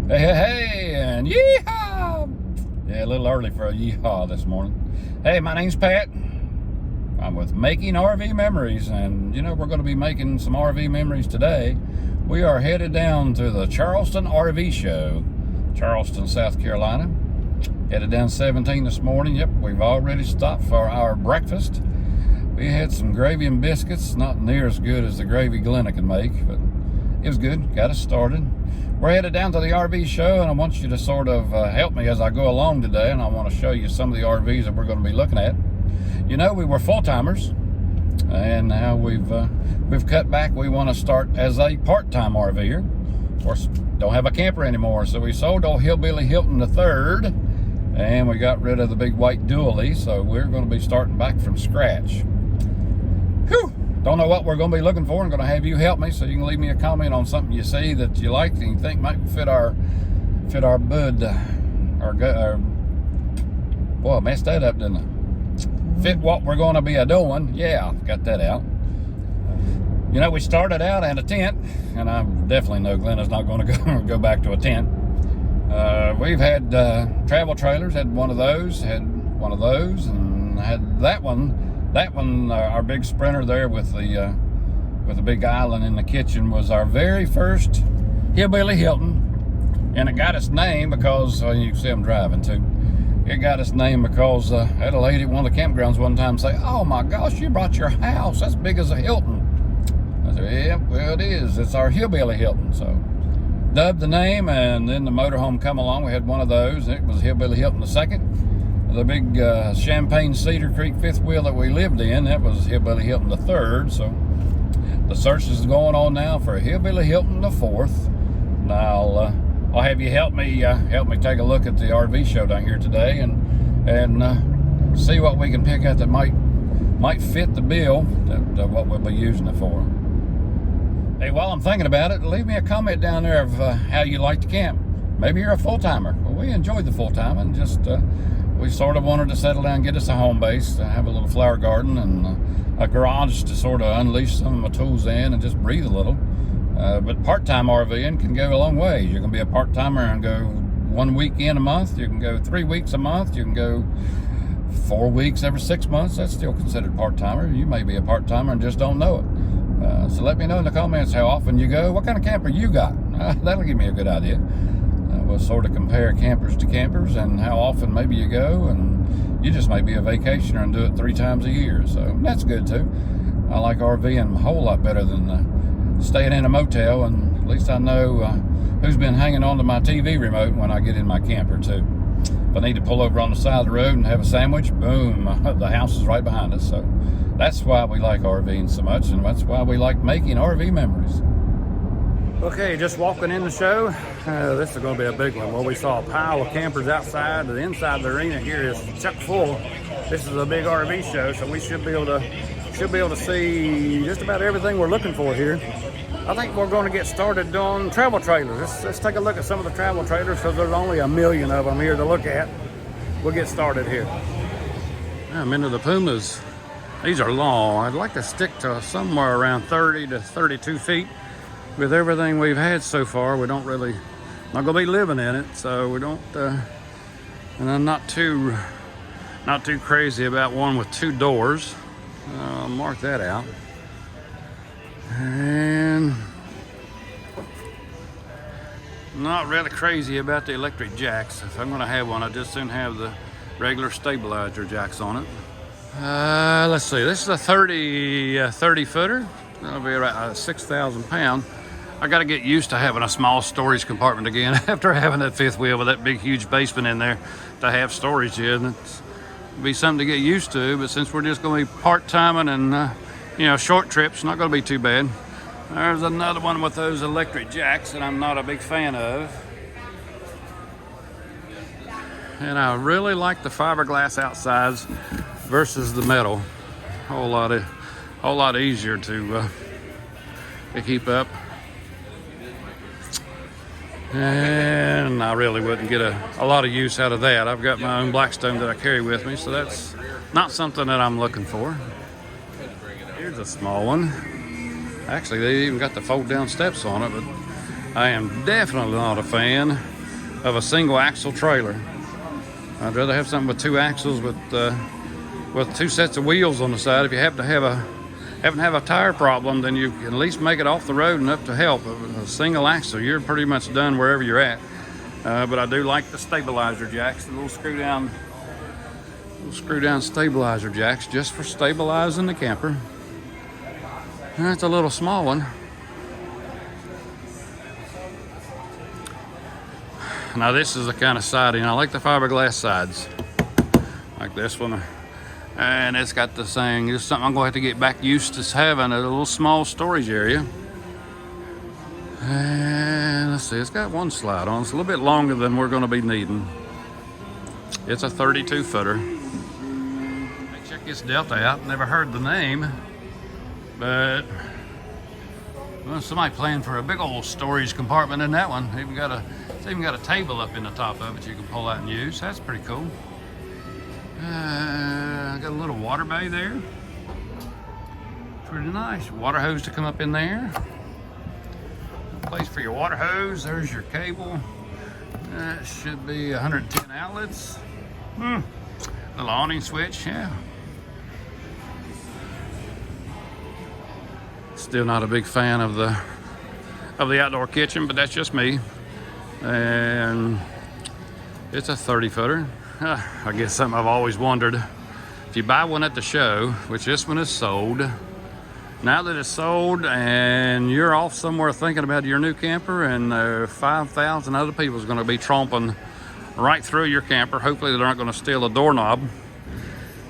Hey, hey, hey, and yeehaw! Yeah, a little early for a yeehaw this morning. Hey, my name's Pat. I'm with Making RV Memories, and you know, we're going to be making some RV memories today. We are headed down to the Charleston RV show, Charleston, South Carolina. Headed down 17 this morning. Yep, we've already stopped for our breakfast. We had some gravy and biscuits, not near as good as the gravy Glenna can make, but it was good, got us started. We're headed down to the RV show, and I want you to sort of help me as I go along today, and I want to show you some of the RVs that we're going to be looking at. You know, we were full-timers, and now we've cut back. We want to start as a part-time RVer. Of course, don't have a camper anymore, so we sold old Hillbilly Hilton III, and we got rid of the big white dually, so we're going to be starting back from scratch. Whew! Don't know what we're going to be looking for. I'm going to have you help me, so you can leave me a comment on something you see that you like and you think might fit our bud. Boy, I messed that up, didn't I? Fit what we're going to be doing. Yeah, got that out. You know, we started out in a tent, and I definitely know Glenna's not going to go back to a tent. We've had travel trailers, had one of those, and had that one. That one, our big Sprinter there with the big island in the kitchen, was our very first Hillbilly Hilton, and it got its name because you can see them driving too. It got its name because I had a lady at one of the campgrounds one time say, "Oh my gosh, you brought your house that's big as a Hilton." I said, "Yeah, well it is. It's our Hillbilly Hilton." So dubbed the name, and then the motorhome come along. We had one of those, and it was Hillbilly Hilton II. The big Champagne Cedar Creek fifth wheel that we lived in, that was Hillbilly Hilton III. So the search is going on now for Hillbilly Hilton IV. Now I'll have you help me take a look at the RV show down here today and see what we can pick out that might fit the bill that what we'll be using it for. Hey, while I'm thinking about it, leave me a comment down there of how you like to camp. Maybe you're a full-timer. Well, we enjoyed the full-time, and just we sort of wanted to settle down, get us a home base, to have a little flower garden and a garage to sort of unleash some of my tools in and just breathe a little. But part-time RVing can go a long way. You can be a part-timer and go 1 weekend a month. You can go 3 weeks a month. You can go 4 weeks every 6 months. That's still considered part-timer. You may be a part-timer and just don't know it. So let me know in the comments how often you go, what kind of camper you got. That'll give me a good idea. We'll sort of compare campers to campers and how often maybe you go, and you just may be a vacationer and do it 3 times a year, so that's good too. I like RVing a whole lot better than staying in a motel, and at least I know who's been hanging on to my TV remote when I get in my camper too. If I need to pull over on the side of the road and have a sandwich, boom, the house is right behind us. So that's why we like RVing so much, and that's why we like making RV memories. Okay, just walking in the show. This is going to be a big one. Well, we saw a pile of campers outside. The inside of the arena here is chock full. This is a big RV show, so we should be able to see just about everything we're looking for here. I think we're going to get started on travel trailers. Let's take a look at some of the travel trailers, because there's only 1 million of them here to look at. We'll get started here. I'm into the Pumas. These are long. I'd like to stick to somewhere around 30 to 32 feet. With everything we've had so far, we don't really, not gonna be living in it, so we don't, and I'm not too crazy about one with 2 doors. I'll mark that out. And not really crazy about the electric jacks. If I'm gonna have one, I just soon have the regular stabilizer jacks on it. Let's see, this is a 30 footer. That'll be about 6,000 pounds. I got to get used to having a small storage compartment again after having that fifth wheel with that big huge basement in there to have storage in. It'll be something to get used to, but since we're just going to be part-timing and you know, short trips, not going to be too bad. There's another one with those electric jacks that I'm not a big fan of. And I really like the fiberglass outsides versus the metal. A whole lot easier to keep up. And I really wouldn't get a lot of use out of that. I've got my own Blackstone that I carry with me, so that's not something that I'm looking for. Here's a small one. Actually, they even got the fold down steps on it, but I am definitely not a fan of a single axle trailer. I'd rather have something with 2 axles with 2 sets of wheels on the side. If you happen to have a tire problem, then you can at least make it off the road enough to help. A single axle, you're pretty much done wherever you're at. But I do like the stabilizer jacks, the little screw down stabilizer jacks, just for stabilizing the camper. That's a little small one. Now this is the kind of siding, I like the fiberglass sides, like this one. And it's got the saying, it's something I'm going to have to get back used to having, a little small storage area. And let's see, it's got one slide on. It's a little bit longer than we're going to be needing. It's a 32 footer. Check this Delta out. Never heard the name, but well, somebody planned for a big old storage compartment in that one. It's even got a table up in the top of it you can pull out and use. That's pretty cool. Got a little water bay there. Pretty nice. Water hose to come up in there. Place for your water hose. There's your cable. That should be 110 outlets. Little awning switch, yeah. Still not a big fan of the outdoor kitchen, but that's just me. And it's a 30 footer. I guess something I've always wondered. If you buy one at the show, which this one is sold, now that it's sold and you're off somewhere thinking about your new camper, and 5,000 other people is going to be tromping right through your camper. Hopefully they're not going to steal a doorknob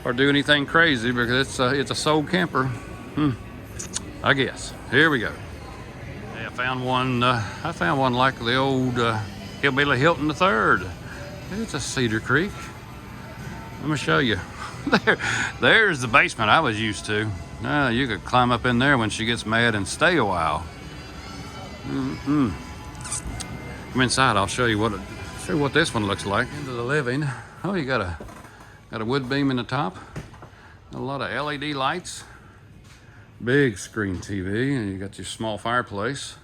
or do anything crazy, because it's a sold camper. I guess. Here we go. Hey, I found one like the old Hillbilly Hilton III. It's a Cedar Creek. Let me show you. There's the basement I was used to. You could climb up in there when she gets mad and stay a while. Come inside. I'll show you what this one looks like. Into the living. Oh, you got a wood beam in the top. A lot of LED lights. Big screen TV, and you got your small fireplace.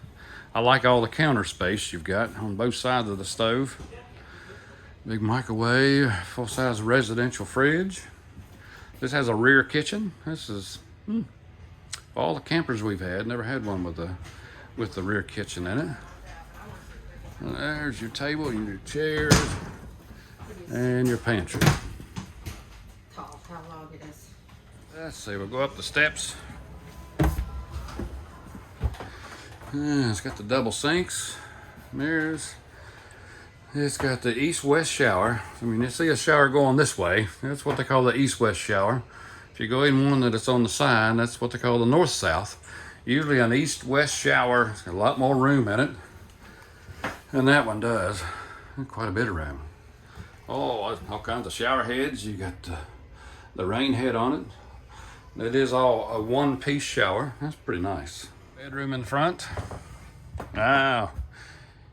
I like all the counter space you've got on both sides of the stove. Big microwave, full-size residential fridge. This has a rear kitchen. This is all the campers we've had. Never had one with the rear kitchen in it. And there's your table, your chairs, and your pantry. Tall, how long it is. Let's see. We'll go up the steps. It's got the double sinks, mirrors. It's got the east-west shower. I mean, you see a shower going this way. That's what they call the east-west shower. If you go in one that's on the side, that's what they call the north-south. Usually an east-west shower, it's got a lot more room in it. And that one does. Quite a bit of room. Oh, all kinds of shower heads. You got the rain head on it. It is all a one-piece shower. That's pretty nice. Bedroom in front. Wow.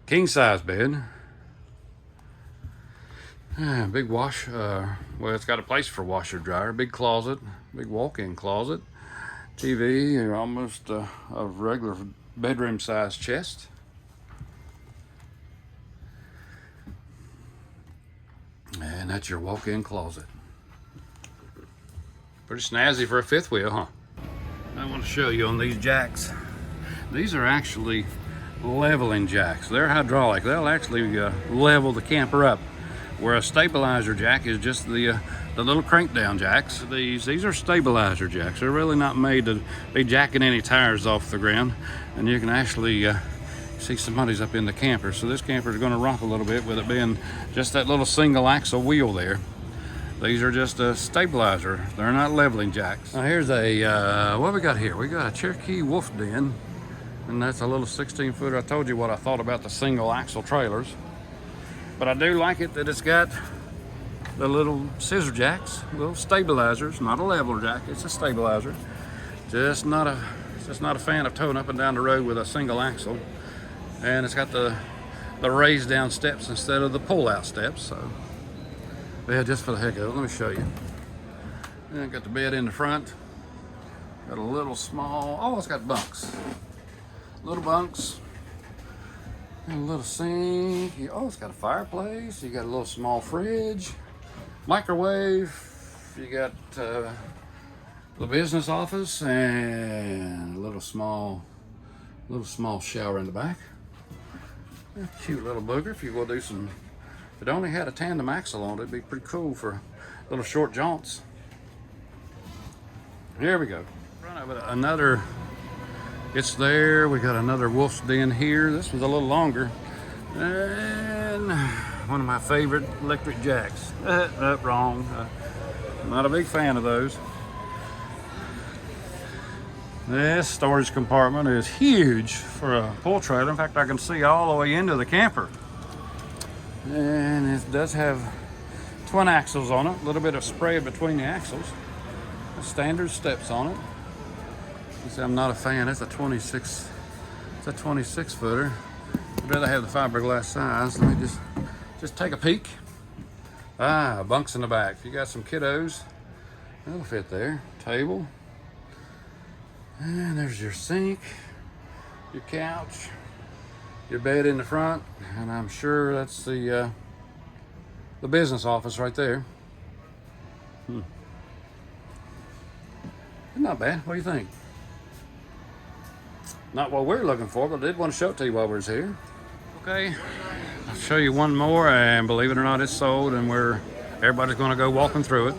King-size bed. Big wash, well, it's got a place for washer dryer, big closet, big walk-in closet, TV, almost a regular bedroom size chest. And that's your walk-in closet. Pretty snazzy for a fifth wheel, huh? I want to show you on these jacks. These are actually leveling jacks. They're hydraulic. They'll actually level the camper up. Where a stabilizer jack is just the little crank down jacks. These are stabilizer jacks. They're really not made to be jacking any tires off the ground. And you can actually see somebody's up in the camper. So this camper is going to rock a little bit with it being just that little single axle wheel there. These are just a stabilizer. They're not leveling jacks. Now here's a, what we got here? We got a Cherokee Wolf Den. And that's a little 16-footer. I told you what I thought about the single axle trailers. But I do like it that it's got the little scissor jacks, little stabilizers, not a leveler jack, it's a stabilizer. Just not a fan of towing up and down the road with a single axle. And it's got the raised down steps instead of the pull out steps. So yeah, just for the heck of it, let me show you. And got the bed in the front. Got a little small, oh, it's got bunks. Little bunks. And a little sink. Oh, it's got a fireplace. You got a little small fridge, microwave. You got the business office and a little small shower in the back. A cute little booger if you go do some. If it only had a tandem axle on it, it'd be pretty cool for little short jaunts. Here we go. Front of it, another. It's there. We got another wolf's den here. This one's a little longer. And one of my favorite electric jacks. Wrong. Not a big fan of those. This storage compartment is huge for a pull trailer. In fact, I can see all the way into the camper. And it does have twin axles on it. A little bit of spray between the axles. Standard steps on it. You see, I'm not a fan. It's a 26. It's a 26 footer. I'd rather have the fiberglass size. Let me just take a peek. Bunks in the back. If you got some kiddos, that'll fit there. Table. And there's your sink, your couch, your bed in the front, and I'm sure that's the business office right there. Not bad. What do you think? Not what we're looking for, but I did want to show it to you while we was here. Okay, I'll show you one more, and believe it or not, it's sold, and everybody's going to go walking through it.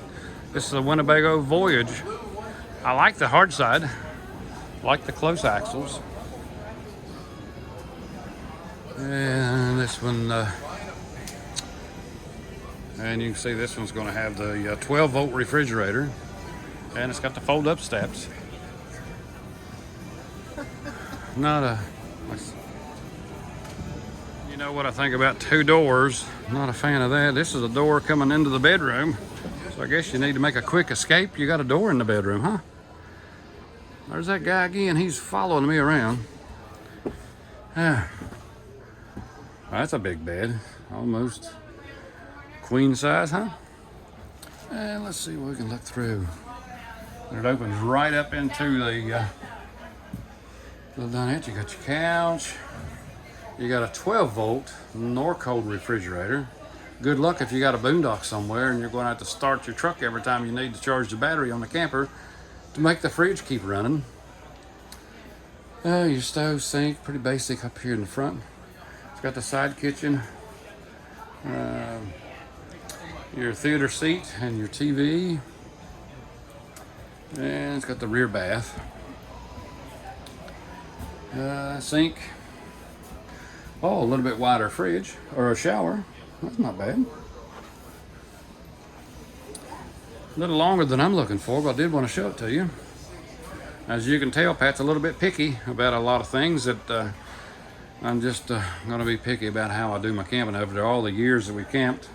This is a Winnebago Voyage. I like the hard side. Like the close axles. And this one, and you can see this one's going to have the 12-volt refrigerator, and it's got the fold-up steps. Not a, you know what I think about two doors. Not a fan of that. This is a door coming into the bedroom, so I guess you need to make a quick escape. You got a door in the bedroom, huh? There's that guy again. He's following me around. That's a big bed. Almost queen size, huh? And let's see what we can look through. And it opens right up into the little dinette. You got your couch. You got a 12-volt Norcold refrigerator. Good luck if you got a boondock somewhere and you're going to have to start your truck every time you need to charge the battery on the camper to make the fridge keep running. Your stove, sink, pretty basic up here in the front. It's got the side kitchen, your theater seat and your TV, and it's got the rear bath, sink. Oh, a little bit wider fridge or a shower. That's not bad. A little longer than I'm looking for, but I did want to show it to you. As you can tell, Pat's a little bit picky about a lot of things that I'm just going to be picky about how I do my camping over all the years that we camped.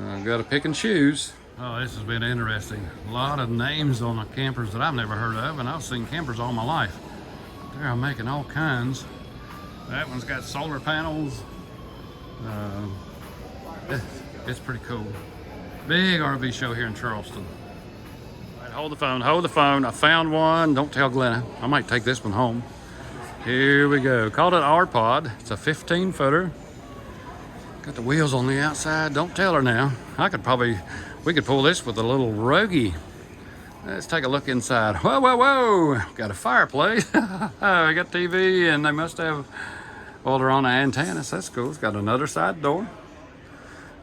I've got to pick and choose. Oh, this has been interesting. A lot of names on the campers that I've never heard of, and I've seen campers all my life. They're making all kinds. That one's got solar panels. It's pretty cool. Big RV show here in Charleston. All right, hold the phone, hold the phone. I found one. Don't tell Glenna. I might take this one home. Here we go. Called it R-Pod. It's a 15-footer. Got the wheels on the outside. Don't tell her now. We could pull this with a little Rogie. Let's take a look inside. Whoa, whoa, whoa. Got a fireplace. We got TV, and they must have, well, they're on the antennas. That's cool. It's got another side door.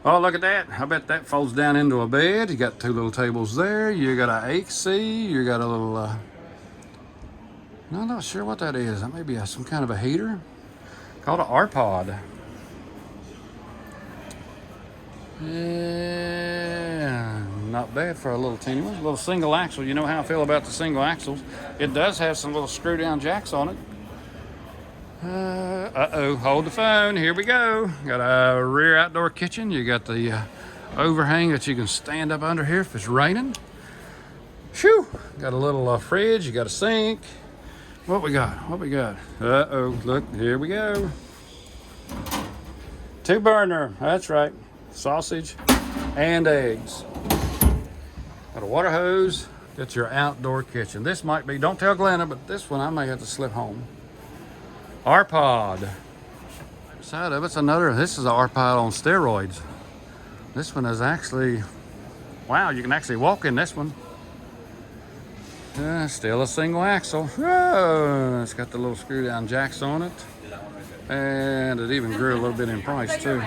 Oh, look at that. I bet that folds down into a bed. You got two little tables there. You got an AC. You got a little, I'm not sure what that is. That may be some kind of a heater. Called an R-Pod. Yeah, not bad for a little teeny one. A little single axle. You know how I feel about the single axles. It does have some little screw down jacks on it. Uh-oh, hold the phone. Here we go. Got a rear outdoor kitchen. You got the overhang that you can stand up under here if it's raining. Phew. Got a little fridge. You got a sink. What we got? What we got? Uh-oh, look, here we go. 2-burner. That's right. Sausage and eggs. Got a water hose. Got your outdoor kitchen. This might be, don't tell Glenna, but this one I may have to slip home. R-Pod. Side of it's another, this is an R-Pod on steroids. This one is actually, wow, you can actually walk in this one. Still a single axle. Oh, it's got the little screw down jacks on it. And it even grew a little bit in price too.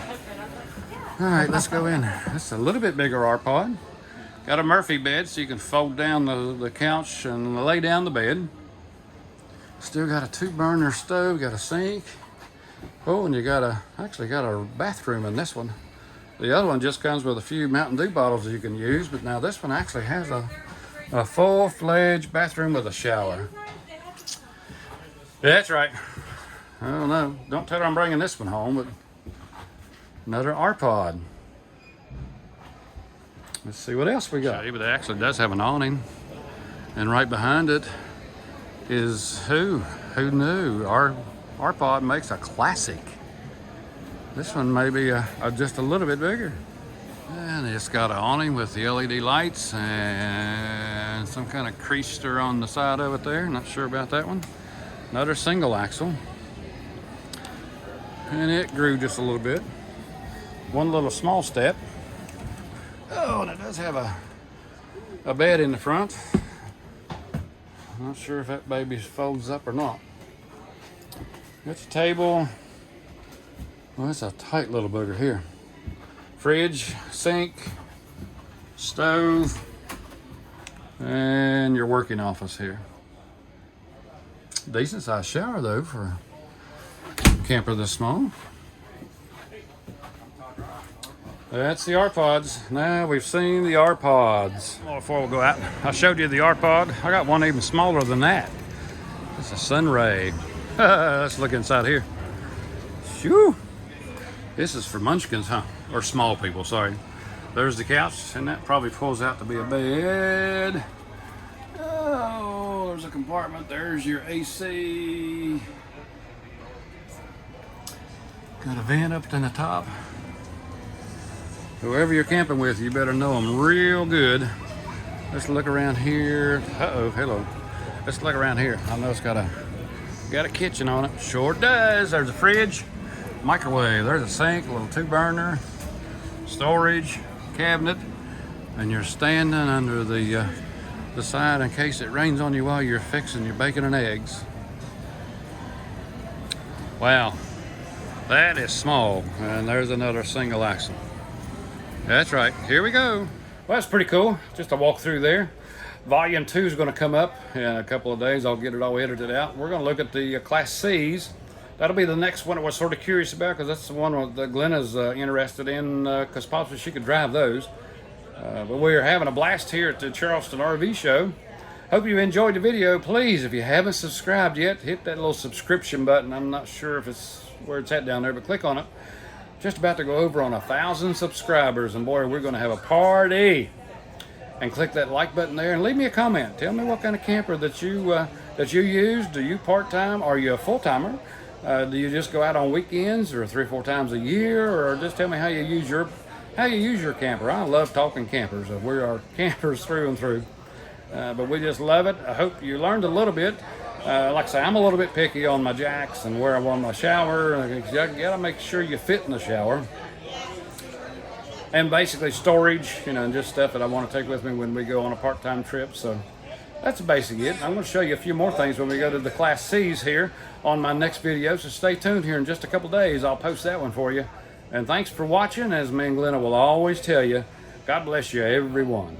All right, let's go in. This is a little bit bigger R-Pod. Got a Murphy bed so you can fold down the couch and lay down the bed. Still got a 2-burner stove, got a sink. Oh, and you actually got a bathroom in this one. The other one just comes with a few Mountain Dew bottles that you can use, but now this one actually has a full-fledged bathroom with a shower. That's right. I don't know. Don't tell her I'm bringing this one home, but another R-Pod. Let's see what else we got. But it actually does have an awning, and right behind it is who knew? Our R-Pod makes a classic. This one may be just a little bit bigger. And it's got an awning with the LED lights and some kind of creaster on the side of it there. Not sure about that one. Another single axle. And it grew just a little bit. One little small step. Oh, and it does have a bed in the front. Not sure if that baby folds up or not. It's a table. Well, it's a tight little booger here. Fridge, sink, stove, and your working office here. Decent sized shower though for a camper this small. That's the R-Pods. Now we've seen the R-Pods. Well, before we go out, I showed you the R-Pod. I got one even smaller than that. It's a Sunray. Let's look inside here. Shoo! This is for munchkins, huh? Or small people, sorry. There's the couch, and that probably pulls out to be a bed. Oh, there's a compartment. There's your AC. Got a vent up to the top. Whoever you're camping with, you better know them real good. Let's look around here. Uh-oh, hello. Let's look around here. I know it's got a kitchen on it. Sure does. There's a fridge, microwave. There's a sink, a little 2-burner, storage, cabinet, and you're standing under the side in case it rains on you while you're fixing your bacon and eggs. Wow, that is small. And there's another single axle. That's right, here we go. Well, that's pretty cool, just a walk through there. Volume 2 is going to come up in a couple of days. I'll get it all edited out. We're going to look at the Class C's. That'll be the next one I was sort of curious about, because that's the one that Glenna's interested in, because possibly she could drive those. But we're having a blast here at the Charleston RV show. Hope you enjoyed the video. Please, if you haven't subscribed yet, hit that little subscription button. I'm not sure if it's where it's at down there, but click on it. Just about to go over on 1,000 subscribers, and boy, we're going to have a party. And click that like button there and leave me a comment. Tell me what kind of camper that you use. Do you part-time? Are you a full-timer? Do you just go out on weekends or 3 or 4 times a year? Or just tell me how you use your camper. I love talking campers. We are campers through and through. But we just love it. I hope you learned a little bit. Like I say, I'm a little bit picky on my jacks and where I want my shower. You gotta make sure you fit in the shower. And basically storage, and just stuff that I want to take with me when we go on a part-time trip. So that's basically it. I'm going to show you a few more things when we go to the Class C's here on my next video. So stay tuned here in just a couple days. I'll post that one for you. And thanks for watching. As me and Glenna will always tell you, God bless you, everyone.